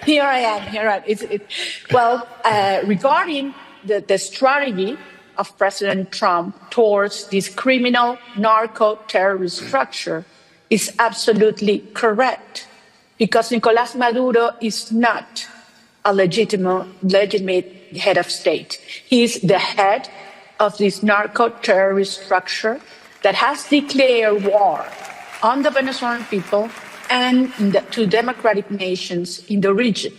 Here I am. Well, regarding the strategy of President Trump towards this criminal narco-terrorist structure is absolutely correct, because Nicolás Maduro is not a legitimate head of state. He is the head of this narco-terrorist structure that has declared war on the Venezuelan people and to democratic nations in the region.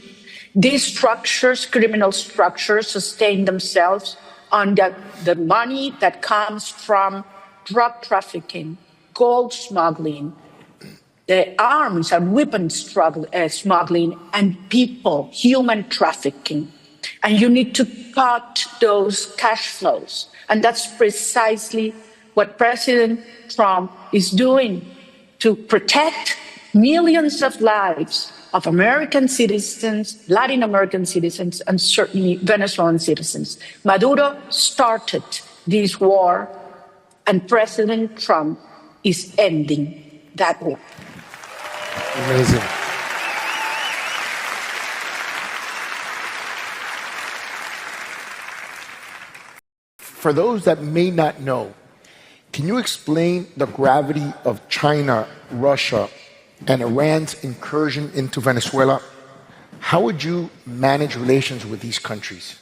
These structures, criminal structures, sustain themselves on the money that comes from drug trafficking, gold smuggling, the arms and weapons smuggling, and human trafficking. And you need to cut those cash flows. And that's precisely what President Trump is doing to protect millions of lives of American citizens, Latin American citizens, and certainly Venezuelan citizens. Maduro started this war, and President Trump is ending that war. Amazing. For those that may not know, can you explain the gravity of China, Russia, and Iran's incursion into Venezuela? How would you manage relations with these countries?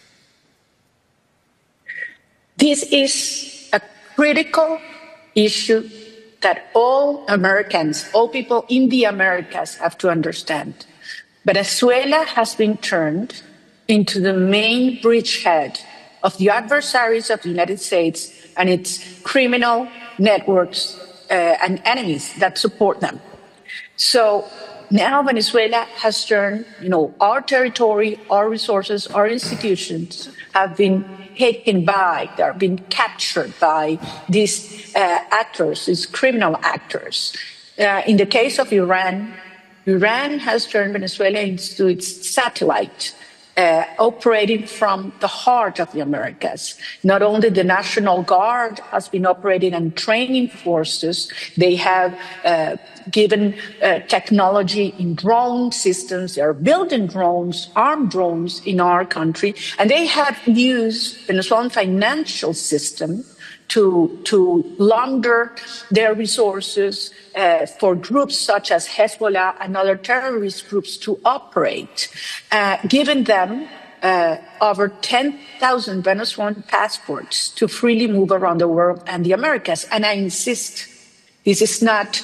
This is a critical issue that all Americans, all people in the Americas have to understand. Venezuela has been turned into the main bridgehead of the adversaries of the United States and its criminal networks and enemies that support them. So now Venezuela has turned, our territory, our resources, our institutions have been they've been captured by these actors, these criminal actors. In the case of Iran, Iran has turned Venezuela into its satellite, operating from the heart of the Americas. Not only the National Guard has been operating and training forces, they have given technology in drone systems. They are building drones, armed drones in our country, and they have used Venezuelan financial system to launder their resources for groups such as Hezbollah and other terrorist groups to operate, giving them over 10,000 Venezuelan passports to freely move around the world and the Americas. And I insist, this is not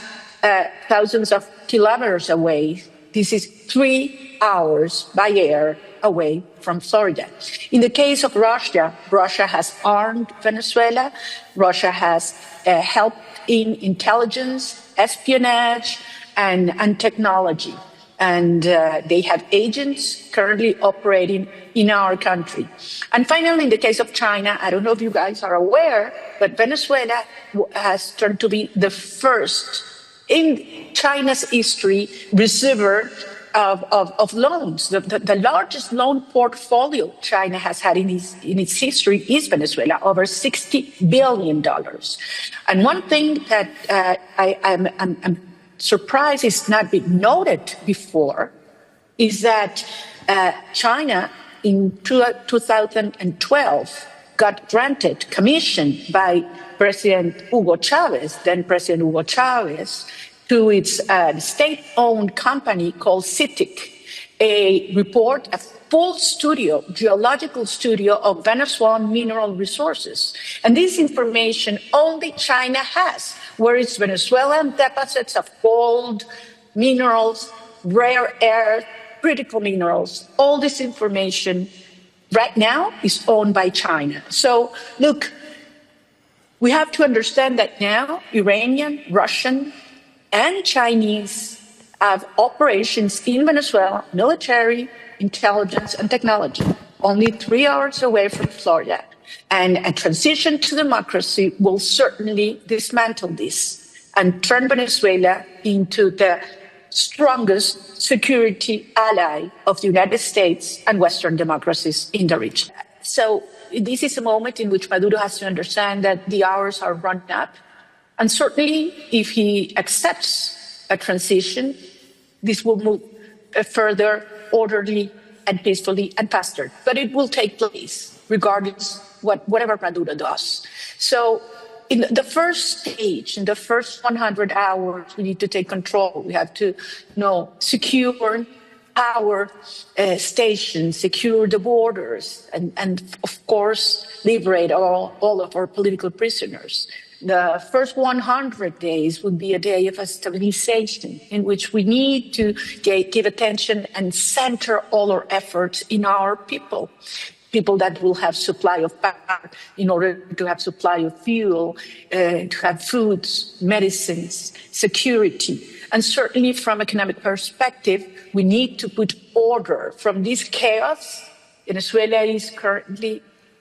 thousands of kilometers away. This is 3 hours by air away from Florida. In the case of Russia, Russia has armed Venezuela. Russia has helped in intelligence, espionage, and technology. And they have agents currently operating in our country. And finally, in the case of China, I don't know if you guys are aware, but Venezuela has turned to be the first in China's history receiver of loans. The largest loan portfolio China has had in its history is Venezuela, over $60 billion. And one thing that I'm surprised is not been noted before is that China in 2012 got granted commission by President Hugo Chavez, then President Hugo Chavez, to its state-owned company called CITIC, a full studio, geological studio of Venezuelan mineral resources. And this information only China has, whereas Venezuelan deposits of gold, minerals, rare earth, critical minerals, all this information right now is owned by China. So look, we have to understand that now Iranian, Russian, and Chinese have operations in Venezuela, military, intelligence, and technology, only 3 hours away from Florida. And a transition to democracy will certainly dismantle this and turn Venezuela into the strongest security ally of the United States and Western democracies in the region. So this is a moment in which Maduro has to understand that the hours are running up. And certainly, if he accepts a transition, this will move further orderly and peacefully and faster. But it will take place regardless whatever Maduro does. So in the first stage, in the first 100 hours, we need to take control. We have to secure power stations, secure the borders, and of course, liberate all of our political prisoners. The first 100 days would be a day of a stabilization in which we need to give attention and center all our efforts in our people that will have supply of power in order to have supply of fuel, to have foods, medicines, security. And certainly from economic perspective, we need to put order from this chaos. Venezuela is currently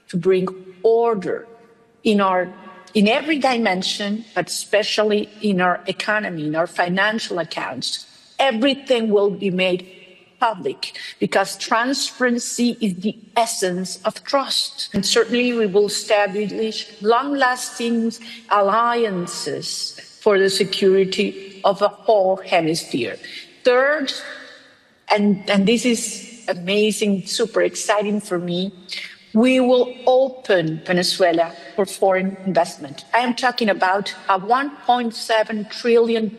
to bring order in every dimension, but especially in our economy, in our financial accounts. Everything will be made public because transparency is the essence of trust. And certainly we will establish long-lasting alliances for the security of the whole hemisphere. Third, and this is amazing, super exciting for me, we will open Venezuela for foreign investment. I am talking about a $1.7 trillion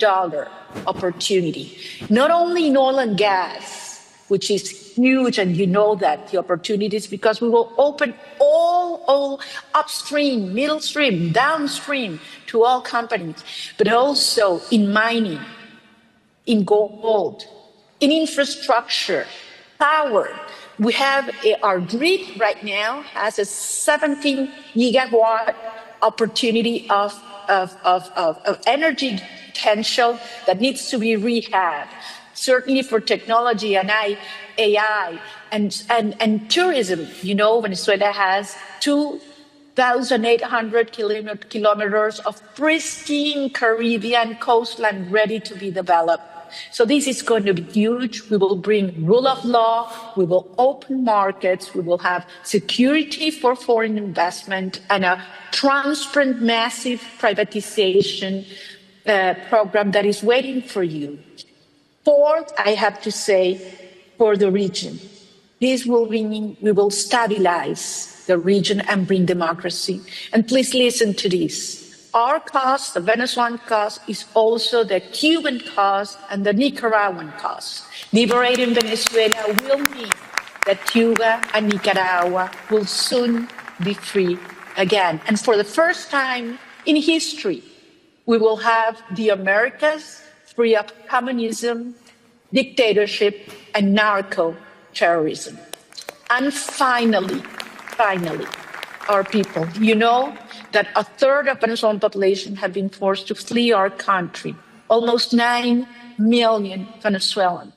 opportunity, not only in oil and gas, which is huge, and you know that the opportunities, because we will open all upstream, middle stream, downstream to all companies, but also in mining, in gold, in infrastructure, power. We have our grid right now has a 17 gigawatt opportunity of energy potential that needs to be rehabbed. Certainly for technology and AI and tourism. You know, Venezuela has 2,800 kilometers of pristine Caribbean coastline ready to be developed. So this is going to be huge. We will bring rule of law. We will open markets. We will have security for foreign investment and a transparent, massive privatization program that is waiting for you. Fourth, I have to say, for the region, this will mean we will stabilize the region and bring democracy. And please listen to this. Our cause, the Venezuelan cause, is also the Cuban cause and the Nicaraguan cause. Liberating Venezuela will mean that Cuba and Nicaragua will soon be free again. And for the first time in history, we will have the Americas free of communism, dictatorship, and narco-terrorism. And finally, our people. You know that a third of Venezuelan population have been forced to flee our country, almost 9 million Venezuelans.